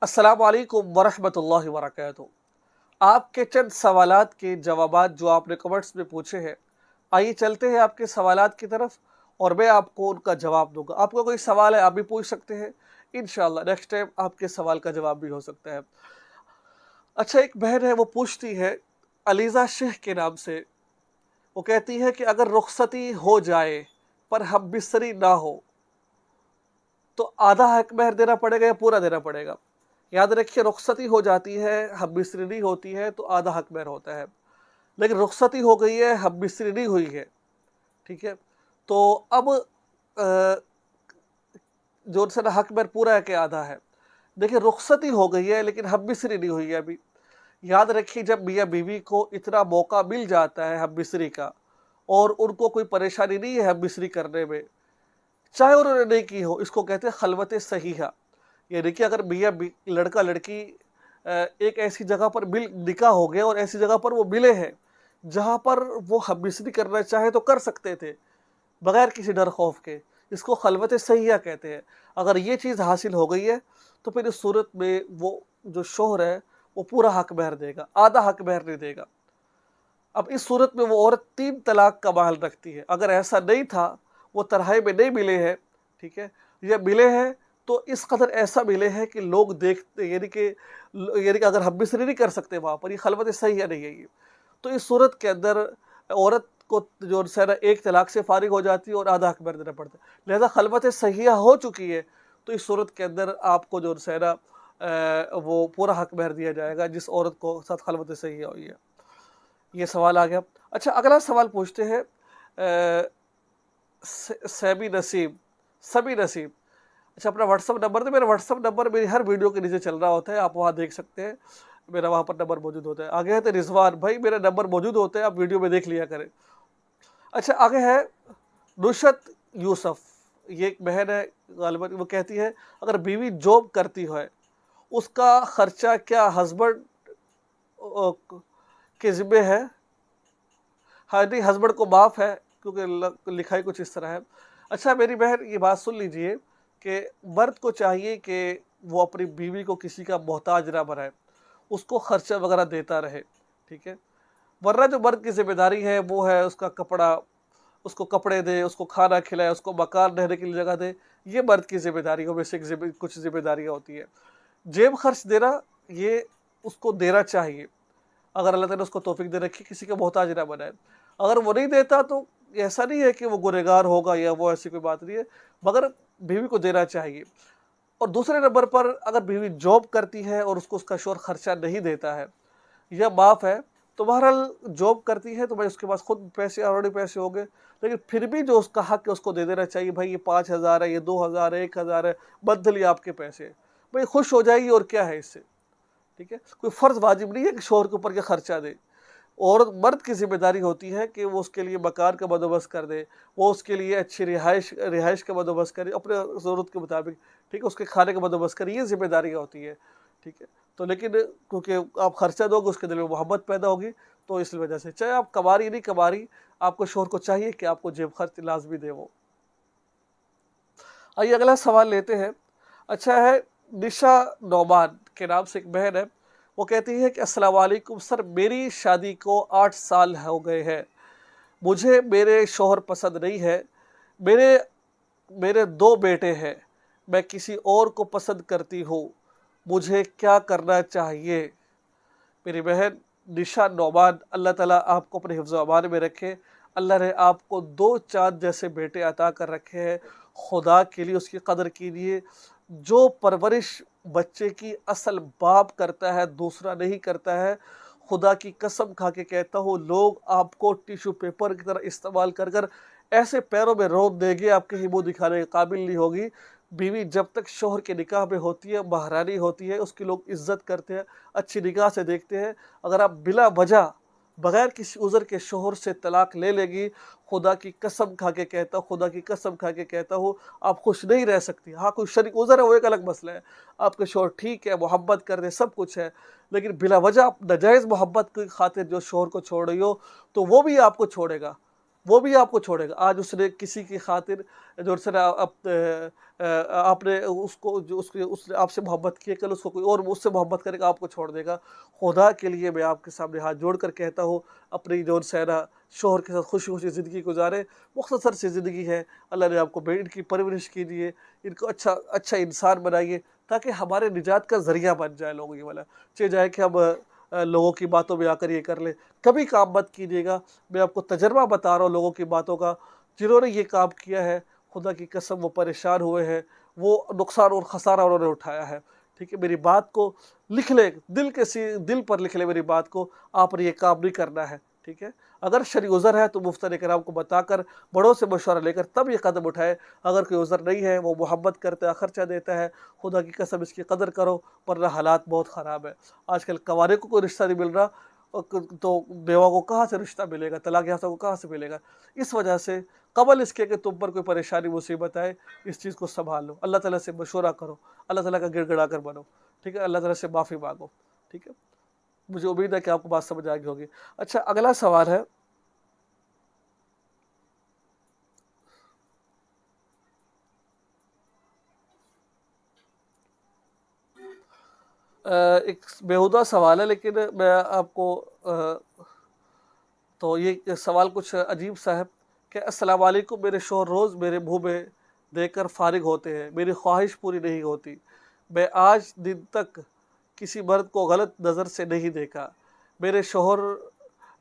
अस्सलामु अलैकुम वरहमतुल्लाहि वबरकातुहू। आपके चंद सवालात के जवाबात जो आपने कमेंट्स में पूछे हैं, आइए चलते हैं आपके सवालात की तरफ और मैं आपको उनका जवाब दूंगा। आपका कोई सवाल है आप भी पूछ सकते हैं, इंशाल्लाह नेक्स्ट टाइम आपके सवाल का जवाब भी हो सकता है। अच्छा, एक बहन है वो पूछती है अलीज़ा शेख के नाम से। वो कहती है कि अगर रुखसती हो जाए पर हम बिस्तरी ना हो तो आधा हक महर देना पड़ेगा या पूरा देना पड़ेगा। याद रखिए, रुखसती हो जाती है, हम बिस्तरी नहीं होती है तो आधा हक महर होता है, लेकिन रुखसती हो गई है, हम बिस्तरी नहीं हुई है, ठीक है। तो अब जो सर हक महर पूरा है कि आधा है। देखिए, रुखसती हो गई है लेकिन हम बिस्तरी नहीं हुई है अभी। याद रखिए, जब मियाँ बीवी को इतना मौका मिल जाता है हम बिस्तरी का और उनको कोई परेशानी नहीं है हम बिस्तरी करने में, चाहे उन्होंने नहीं की हो, इसको कहते हैं खलवत सहीहा। ये देखिए, अगर मियाँ लड़का लड़की एक ऐसी जगह पर निकाह हो गया और ऐसी जगह पर वो मिले हैं जहाँ पर वो हबिसरी करना चाहे तो कर सकते थे बगैर किसी डर खौफ के, इसको खलवत सहीहा कहते हैं। अगर ये चीज़ हासिल हो गई है तो फिर इस सूरत में वो जो शोहर है वो पूरा हक महर देगा, आधा हक महर नहीं देगा। अब इस सूरत में वो औरत 3 तलाक का माहल रखती है। अगर ऐसा नहीं था, वो तन्हाई में नहीं मिले हैं, ठीक है, या मिले हैं तो इस कदर ऐसा मिले हैं कि लोग देखते, यानी कि अगर हम बिस्तरी नहीं कर सकते वहाँ पर, ये खलवत सही है नहीं है ये। तो इस सूरत के अंदर औरत को जो है ना एक तलाक से फारिग हो जाती है और आधा हक महर देना पड़ता है। लिहाजा खलवत सहिया हो चुकी है तो इस सूरत के अंदर आपको जो है ना वो पूरा हक महर दिया जाएगा जिस औरत को साथ खलवत सहिया हुई है। ये सवाल आ गया। अच्छा, अगला सवाल पूछते हैं सभी नसीब। अच्छा, अपना व्हाट्सअप नंबर, तो मेरा व्हाट्सअप नंबर मेरी हर वीडियो के नीचे चल रहा होता है, आप वहाँ देख सकते हैं, मेरा वहाँ पर नंबर मौजूद होता है। आगे है तो रिजवान भाई, मेरा नंबर मौजूद होता है, आप वीडियो में देख लिया करें। अच्छा, आगे है नुशत यूसुफ। ये एक बहन है गालिबन, वो कहती है अगर बीवी जॉब करती है उसका खर्चा क्या हस्बैंड के ज़िम्मे है? हाँ नहीं, हस्बैंड को माफ़ है क्योंकि लिखाई कुछ इस तरह है। अच्छा मेरी बहन, ये बात सुन लीजिए कि मर्द को चाहिए कि वो अपनी बीवी को किसी का मोहताज ना बनाए, उसको खर्चा वगैरह देता रहे, ठीक है। वरना जो मर्द की ज़िम्मेदारी है वो है उसका कपड़ा, उसको कपड़े दे, उसको खाना खिलाए, उसको मकान रहने के लिए जगह दे। ये मर्द की ज़िम्मेदारी हो, वैसे कुछ ज़िम्मेदारियाँ होती है। जेब खर्च देना ये उसको देना चाहिए, अगर अल्लाह ताला ने उसको तौफीक दे रखी, किसी का मोहताज ना बनाए। अगर वो नहीं देता तो ऐसा नहीं है कि वो गुनहगार होगा या वो, ऐसी कोई बात नहीं है, मगर बीवी को देना चाहिए। और दूसरे नंबर पर अगर बीवी जॉब करती है और उसको उसका शौहर खर्चा नहीं देता है या माफ़ है, तो बहरहाल जॉब करती है तो भाई उसके पास खुद पैसे, ऑलरेडी पैसे हो गए, लेकिन फिर भी जो उसका हक है उसको दे देना चाहिए। भाई ये 5,000 है, ये 2,000 है, 1,000 है, मंथली आपके पैसे, भाई खुश हो जाएगी और क्या है इससे, ठीक है। कोई फ़र्ज़ वाजिब नहीं है कि शौहर के ऊपर के खर्चा दे। और मर्द की ज़िम्मेदारी होती है कि वो उसके लिए मकान का बंदोबस्त कर दे, वो उसके लिए अच्छी रिहाइश का बंदोबस्त करे अपने ज़रूरत के मुताबिक, ठीक है, उसके खाने का बंदोबस्त करे, ये ज़िम्मेदारियाँ होती है, ठीक है। तो लेकिन क्योंकि आप खर्चा दोगे उसके दिल में मोहब्बत पैदा होगी, तो इस वजह से चाहे आप कमा रही नहीं कमा रही, आपको शौहर को चाहिए कि आपको जेब खर्च लाज़मी दे वो। आइए अगला सवाल लेते हैं। अच्छा है, निशा नौमान के नाम से एक बहन है, वो कहती है कि अस्सलाम वालेकुम सर, मेरी शादी को 8 साल हो गए हैं, मुझे मेरे शौहर पसंद नहीं है, मेरे मेरे 2 बेटे हैं, मैं किसी और को पसंद करती हूँ, मुझे क्या करना चाहिए? मेरी बहन निशा नौमान, अल्लाह ताला आपको अपने हिफ्ज़ व अमान में रखे। अल्लाह ने आपको 2 चाँद जैसे बेटे अता कर रखे हैं। खुदा के लिए उसकी कदर कीजिए। जो परवरिश बच्चे की असल बाप करता है, दूसरा नहीं करता है। खुदा की कसम खा के कहता हूँ, लोग आपको टिश्यू पेपर की तरह इस्तेमाल कर कर ऐसे पैरों में रोक देंगे, आप कहीं मुँह दिखाने के काबिल नहीं होगी। बीवी जब तक शौहर के निकाह में होती है, महारानी होती है, उसकी लोग इज़्ज़त करते हैं, अच्छी निगाह से देखते हैं। अगर आप बिला वजह बगैर किसी उज़र के शौहर से तलाक ले लेगी, खुदा की कसम खा के कहता हूँ, खुदा की कसम खा के कहता हूँ, आप खुश नहीं रह सकती। हाँ, कोई शरीक उज़र है वो एक अलग मसला है, आपके शौहर ठीक है, मोहब्बत कर दे, सब कुछ है, लेकिन बिला वजह आप नाजायज़ मोहब्बत की खातिर जो शौहर को छोड़ रही हो, तो वो भी आपको छोड़ेगा। وہ بھی آپ کو چھوڑے گا۔ آج اس نے کسی کی خاطر جو اس نے آپ نے اس کو جو اس نے آپ سے محبت کی ہے، کل اس کو کوئی اور اس سے محبت کرے گا، آپ کو چھوڑ دے گا۔ خدا کے لیے میں آپ کے سامنے ہاتھ جوڑ کر کہتا ہوں، اپنی جو ہے نا شوہر کے ساتھ خوشی خوشی زندگی گزارے۔ مختصر سی زندگی ہے، اللہ نے آپ کو ان کی پرورش کیجیے، ان کو اچھا انسان بنائیے، تاکہ ہمارے نجات کا ذریعہ بن جائے لوگوں کی والا۔ چاہے جائے کہ ہم لوگوں کی باتوں میں آ کر یہ کر لیں، کبھی کام مت کیجیے گا۔ میں آپ کو تجربہ بتا رہا ہوں لوگوں کی باتوں کا، جنہوں نے یہ کام کیا ہے، خدا کی قسم وہ پریشان ہوئے ہیں، وہ نقصان اور خسارہ انہوں نے اٹھایا ہے۔ ٹھیک ہے، میری بات کو لکھ لے، دل پر لکھ لے میری بات کو، آپ نے یہ کام نہیں کرنا ہے۔ ٹھیک ہے، اگر شرعی عذر ہے تو مفتیٰ کرام کو بتا کر، بڑوں سے مشورہ لے کر تب یہ قدم اٹھائے۔ اگر کوئی عذر نہیں ہے، وہ محبت کرتا ہے، خرچہ دیتا ہے، خدا کی قسم اس کی قدر کرو، ورنہ حالات بہت خراب ہے۔ آج کل کنوارے کو کوئی رشتہ نہیں مل رہا، تو بیوہ کو کہاں سے رشتہ ملے گا، طلاق یافتہ کو کہاں سے ملے گا؟ اس وجہ سے قبل اس کے کہ تم پر کوئی پریشانی مصیبت آئے، اس چیز کو سنبھال لو، اللہ تعالیٰ سے مشورہ کرو، اللہ تعالیٰ کا گڑ گڑا کر بنو۔ ٹھیک ہے، اللہ تعالیٰ سے معافی مانگو۔ ٹھیک ہے، مجھے امید ہے کہ آپ کو بات سمجھ آ گئی ہوگی۔ اچھا، اگلا سوال ہے، ایک بیہودہ سوال ہے، لیکن میں آپ کو تو یہ سوال کچھ عجیب سا ہے کہ السلام علیکم، میرے شوہر روز میرے منہ میں دے کر فارغ ہوتے ہیں، میری خواہش پوری نہیں ہوتی، میں آج دن تک کسی مرد کو غلط نظر سے نہیں دیکھا، میرے شوہر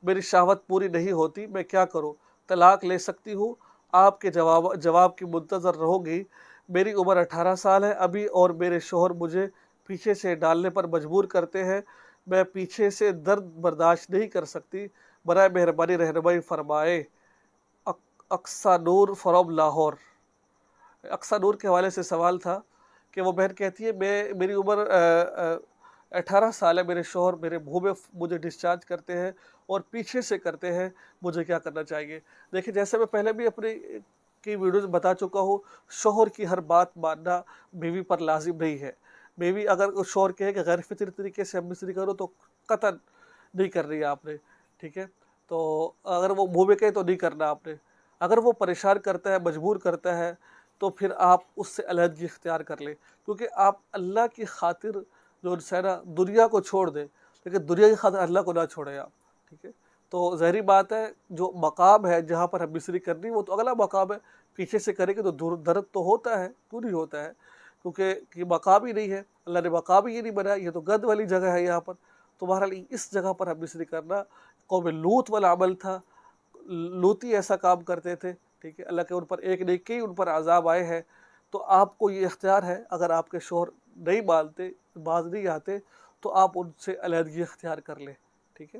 میری شہوت پوری نہیں ہوتی، میں کیا کروں؟ طلاق لے سکتی ہوں؟ آپ کے جواب کی منتظر رہوں گی۔ میری عمر 18 سال ہے ابھی، اور میرے شوہر مجھے پیچھے سے ڈالنے پر مجبور کرتے ہیں، میں پیچھے سے درد برداشت نہیں کر سکتی، برائے مہربانی رہنمائی فرمائے۔ اقصیٰ نور فرام لاہور۔ اقصیٰ نور کے حوالے سے سوال تھا کہ وہ بہن کہتی ہے میری عمر 18 سال ہے، میرے شوہر میرے منہ میں مجھے ڈسچارج کرتے ہیں اور پیچھے سے کرتے ہیں، مجھے کیا کرنا چاہیے؟ دیکھیں، جیسے میں پہلے بھی اپنی کی ویڈیوز بتا چکا ہوں، شوہر کی ہر بات ماننا بیوی پر لازم نہیں ہے۔ بیوی اگر شوہر کہے کہ غیر فطری طریقے سے ہم مصری کرو تو قطعاً نہیں کر رہی ہے آپ نے۔ ٹھیک ہے، تو اگر وہ منہ میں کہے تو نہیں کرنا آپ نے۔ اگر وہ پریشان کرتا ہے، مجبور کرتا ہے، تو پھر آپ اس سے علیحدگی اختیار کر لیں، کیونکہ آپ اللہ کی خاطر جو ہے نا دنیا کو چھوڑ دیں، لیکن دنیا کی خاطر اللہ کو نہ چھوڑیں آپ۔ ٹھیک ہے، تو ظاہری بات ہے، جو مقام ہے جہاں پر ہم مصری کرنی، وہ تو اگلا مقام ہے، پیچھے سے کریں گے تو درد تو ہوتا ہے، کیوں نہیں ہوتا ہے؟ کیونکہ یہ مقام ہی نہیں ہے، اللہ نے مقام ہی نہیں بنایا، یہ تو گند والی جگہ ہے یہاں پر۔ تو بہرحال اس جگہ پر ہم مصری کرنا، قوم لوط والا عمل تھا، لوطی ایسا کام کرتے تھے۔ ٹھیک ہے، اللہ کے ان پر ایک نہیں کئی ان پر عذاب آئے ہیں۔ تو آپ کو یہ اختیار ہے، اگر آپ کے شوہر نہیں مانتے، باز نہیں آتے، تو آپ ان سے علیحدگی اختیار کر لیں۔ ٹھیک ہے،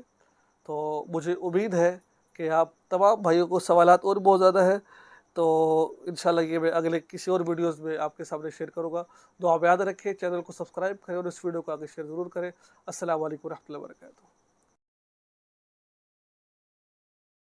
تو مجھے امید ہے کہ آپ تمام بھائیوں کو سوالات اور بہت زیادہ ہے، تو انشاءاللہ یہ میں اگلے کسی اور ویڈیوز میں آپ کے سامنے شیئر کروں گا۔ دعا میں یاد رکھیں، چینل کو سبسکرائب کریں اور اس ویڈیو کو آگے شیئر ضرور کریں۔ السلام علیکم ورحمۃ اللہ وبرکاتہ۔